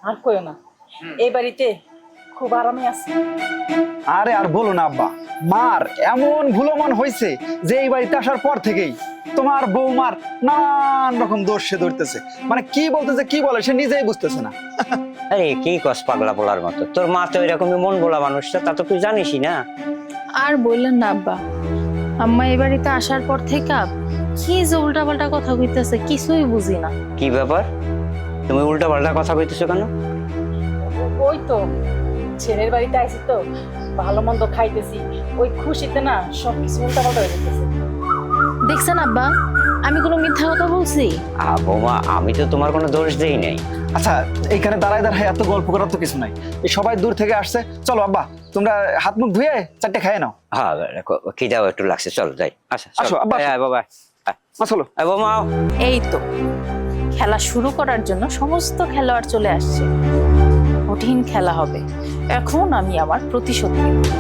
আর কইও না, এই বাড়িতে খুব আরামে আছে। আরে আর বলো না আব্বা, মার এমন ভুলমন হয়েছে যে এই বাড়িতে আসার পর থেকেই তোমার বৌমার নানান রকম দোষ সে ধরতেছে। মানে কি বলতেছে কি বলে সে নিজেই বুঝতেছে না। আরে কি কস পাগলা পোলার মতো, তোর মা তো এরকমই মন বলা মানুষটা, তা তো তুই জানিসই না। আর বললেন না আব্বা, আম্মা এই বাড়িতে আসার পর থেকে কি যে উল্টাপাল্টা কথা কইতেছে কিছুই বুঝি না। কি ব্যাপার, তুমি উল্টা পাল্টা কথা কইতেছো কেন? ওই তো ছেলের বাড়িতে আইছি তো, ভালো মন্দ খাইতেছি, ওই খুশিতে না সবকিছু উল্টাপাল্টা হয়ে যেতেছে। দেখছেন আব্বা, আমি কোনো মিথ্যা কথা বলছি? বৌমা, আমি তো তোমার কোনো দোষ দেই নাই। আচ্ছা এইখানে দাঁড়ায় দাঁড়ায় এত গল্প করার তো কিছু নাই, এই সবাই দূর থেকে আসছে। চলো আব্বা তোমরা হাত মুখ ধুয়ে চারটে খেয়ে নাও। হ্যাঁ খিদাও একটু লাগছে, চলো যাই। আচ্ছা আসো, আব্বা, আসো। বাবা চলো। বৌমা, এই তো খেলা শুরু করার জন্য সমস্ত খেলোয়াড় চলে আসছে। কঠিন খেলা হবে, এখন আমি আমার প্রতিশোধ নেব।